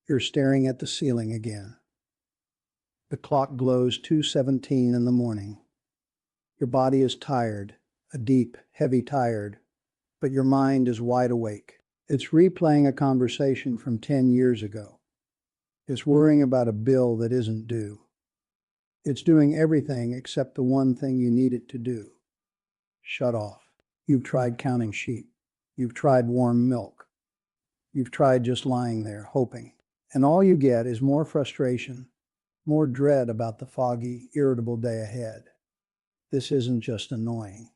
You're staring at the ceiling again. The clock glows 2:17 in the morning. Your body is tired, a deep, heavy tired, but your mind is wide awake. It's replaying a conversation from 10 years ago. It's worrying about a bill that isn't due. It's doing everything except the one thing you need it to do. Shut off. You've tried counting sheep. You've tried warm milk. You've tried just lying there, hoping. And all you get is more frustration, more dread about the foggy, irritable day ahead. This isn't just annoying.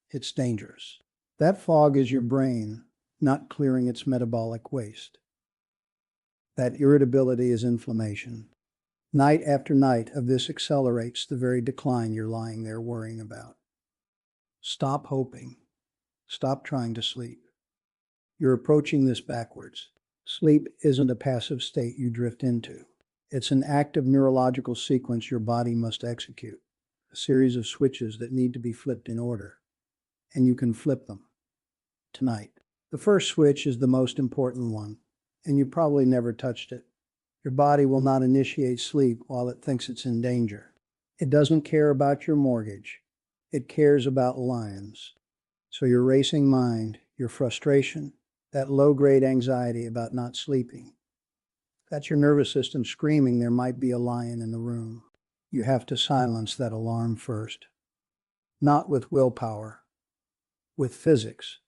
It's dangerous. That fog is your brain not clearing its metabolic waste. That irritability is inflammation. Night after night of this accelerates the very decline you're lying there worrying about. Stop hoping. Stop trying to sleep. You're approaching this backwards. Sleep isn't a passive state you drift into. It's an active neurological sequence your body must execute, a series of switches that need to be flipped in order. And you can flip them tonight. The first switch is the most important one, and you probably never touched it. Your body will not initiate sleep while it thinks it's in danger. It doesn't care about your mortgage. It cares about lions. So your racing mind, your frustration, that low-grade anxiety about not sleeping, that's your nervous system screaming there might be a lion in the room. You have to silence that alarm first. Not with willpower, with physics.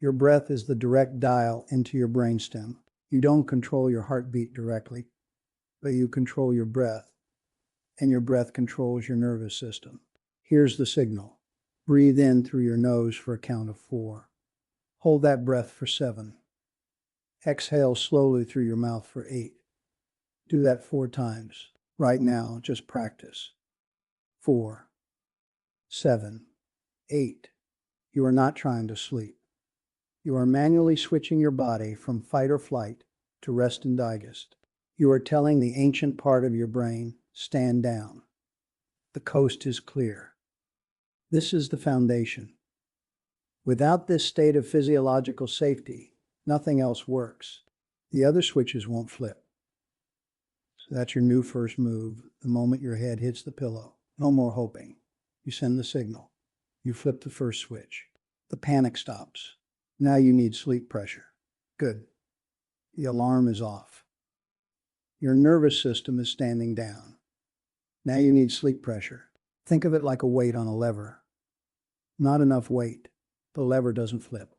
Your breath is the direct dial into your brainstem. You don't control your heartbeat directly, but you control your breath, and your breath controls your nervous system. Here's the signal. Breathe in through your nose for a count of 4. Hold that breath for 7. Exhale slowly through your mouth for 8. Do that 4 times. Right now, just practice. 4, 7, 8. You are not trying to sleep. You are manually switching your body from fight or flight to rest and digest. You are telling the ancient part of your brain, stand down. The coast is clear. This is the foundation. Without this state of physiological safety, nothing else works. The other switches won't flip. So that's your new first move. The moment your head hits the pillow, no more hoping. You send the signal. You flip the first switch. The panic stops. Now you need sleep pressure. Good. The alarm is off. Your nervous system is standing down. Now you need sleep pressure. Think of it like a weight on a lever. Not enough weight. The lever doesn't flip.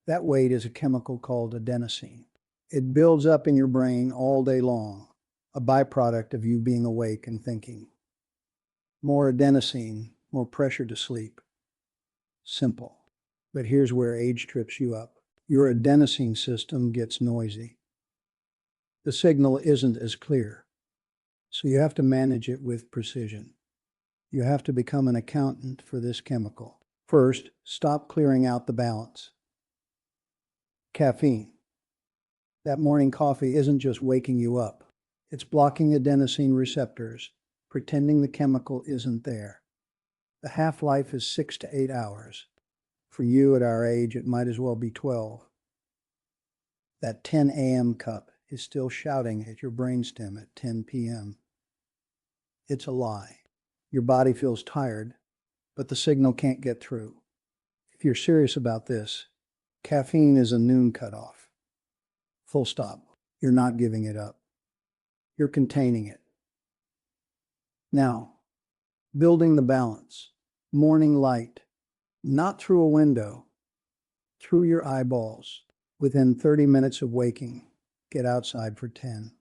That weight is a chemical called adenosine. It builds up in your brain all day long, a byproduct of you being awake and thinking. More adenosine, more pressure to sleep. Simple. But here's where age trips you up. Your adenosine system gets noisy. The signal isn't as clear, so you have to manage it with precision. You have to become an accountant for this chemical. First, stop clearing out the balance. Caffeine. That morning coffee isn't just waking you up. It's blocking adenosine receptors, pretending the chemical isn't there. The half-life is 6 to 8 hours. For you at our age, it might as well be 12. That 10 a.m. cup is still shouting at your brainstem at 10 p.m. It's a lie. Your body feels tired, but the signal can't get through. If you're serious about this, caffeine is a noon cutoff. Full stop. You're not giving it up. You're containing it. Now, building the balance. Morning light. Not through a window, through your eyeballs. Within 30 minutes of waking, get outside for 10.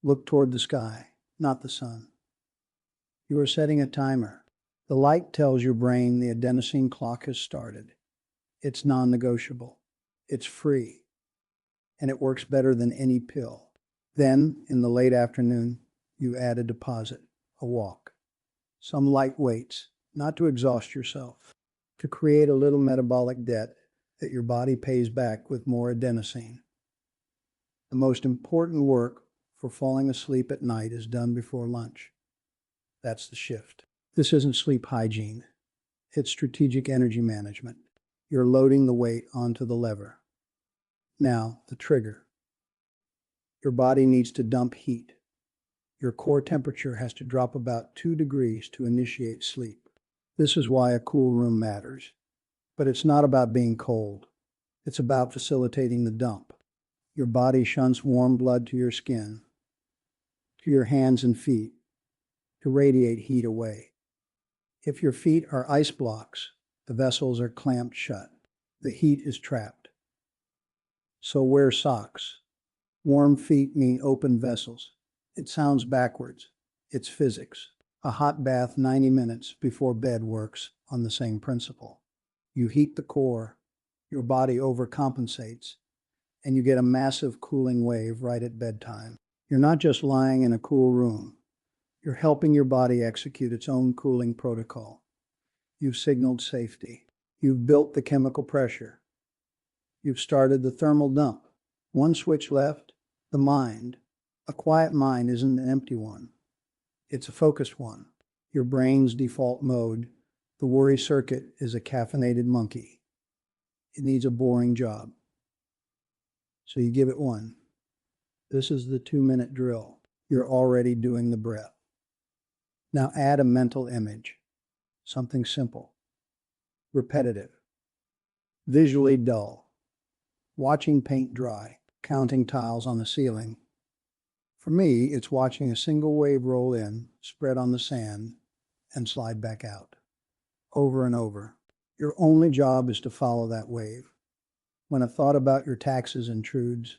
Look toward the sky, not the sun. You are setting a timer. The light tells your brain the adenosine clock has started. It's non-negotiable. It's free. And it works better than any pill. Then, in the late afternoon, you add a deposit, a walk. Some light weights, not to exhaust yourself, to create a little metabolic debt that your body pays back with more adenosine. The most important work for falling asleep at night is done before lunch. That's the shift. This isn't sleep hygiene. It's strategic energy management. You're loading the weight onto the lever. Now, the trigger. Your body needs to dump heat. Your core temperature has to drop about 2 degrees to initiate sleep. This is why a cool room matters. But it's not about being cold. It's about facilitating the dump. Your body shunts warm blood to your skin, to your hands and feet, to radiate heat away. If your feet are ice blocks, the vessels are clamped shut. The heat is trapped. So wear socks. Warm feet mean open vessels. It sounds backwards. It's physics. A hot bath 90 minutes before bed works on the same principle. You heat the core, your body overcompensates, and you get a massive cooling wave right at bedtime. You're not just lying in a cool room. You're helping your body execute its own cooling protocol. You've signaled safety. You've built the chemical pressure. You've started the thermal dump. One switch left, the mind. A quiet mind isn't an empty one. It's a focused one. Your brain's default mode, the worry circuit, is a caffeinated monkey. It needs a boring job. So you give it one. This is the 2-minute drill. You're already doing the breath. Now add a mental image. Something simple. Repetitive. Visually dull. Watching paint dry. Counting tiles on the ceiling. For me, it's watching a single wave roll in, spread on the sand, and slide back out. Over and over. Your only job is to follow that wave. When a thought about your taxes intrudes,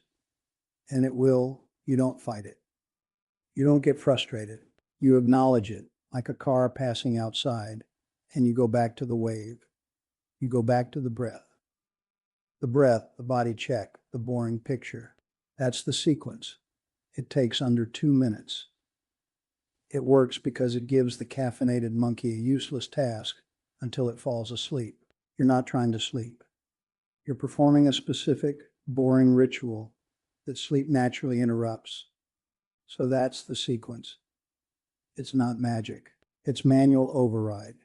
and it will, you don't fight it. You don't get frustrated. You acknowledge it, like a car passing outside, and you go back to the wave. You go back to the breath. The breath, the body check, the boring picture. That's the sequence. It takes under 2 minutes. It works because it gives the caffeinated monkey a useless task until it falls asleep. You're not trying to sleep. You're performing a specific, boring ritual that sleep naturally interrupts. So that's the sequence. It's not magic. It's manual override.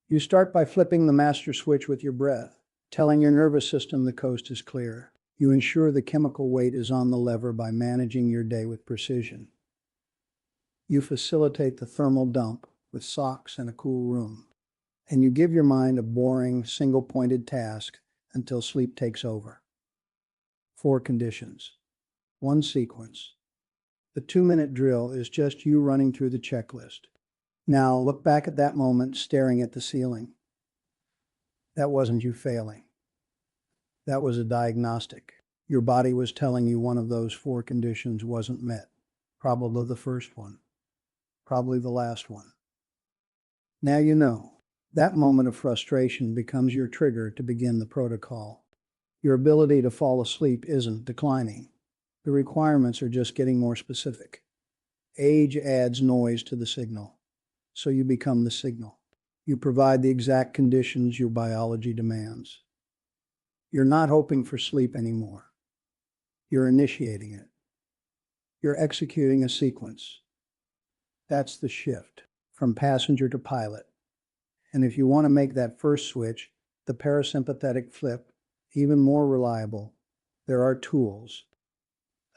You start by flipping the master switch with your breath, telling your nervous system the coast is clear. You ensure the chemical weight is on the lever by managing your day with precision. You facilitate the thermal dump with socks and a cool room. And you give your mind a boring, single-pointed task until sleep takes over. 4 conditions. 1 sequence. The 2-minute drill is just you running through the checklist. Now look back at that moment staring at the ceiling. That wasn't you failing. That was a diagnostic. Your body was telling you one of those 4 conditions wasn't met. Probably the first one. Probably the last one. Now you know. That moment of frustration becomes your trigger to begin the protocol. Your ability to fall asleep isn't declining. The requirements are just getting more specific. Age adds noise to the signal, so you become the signal. You provide the exact conditions your biology demands. You're not hoping for sleep anymore. You're initiating it. You're executing a sequence. That's the shift from passenger to pilot. And if you want to make that first switch, the parasympathetic flip, even more reliable, there are tools.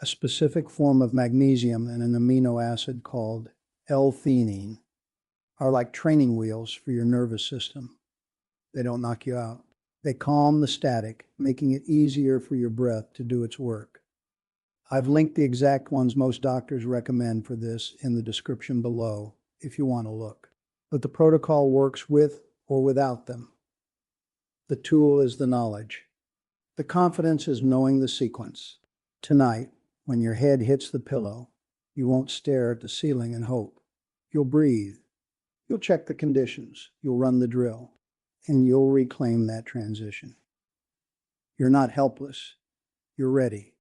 A specific form of magnesium and an amino acid called L-theanine are like training wheels for your nervous system. They don't knock you out. They calm the static, making it easier for your breath to do its work. I've linked the exact ones most doctors recommend for this in the description below if you want to look. But the protocol works with or without them. The tool is the knowledge. The confidence is knowing the sequence. Tonight, when your head hits the pillow, you won't stare at the ceiling and hope. You'll breathe. You'll check the conditions. You'll run the drill. And you'll reclaim that transition. You're not helpless. You're ready.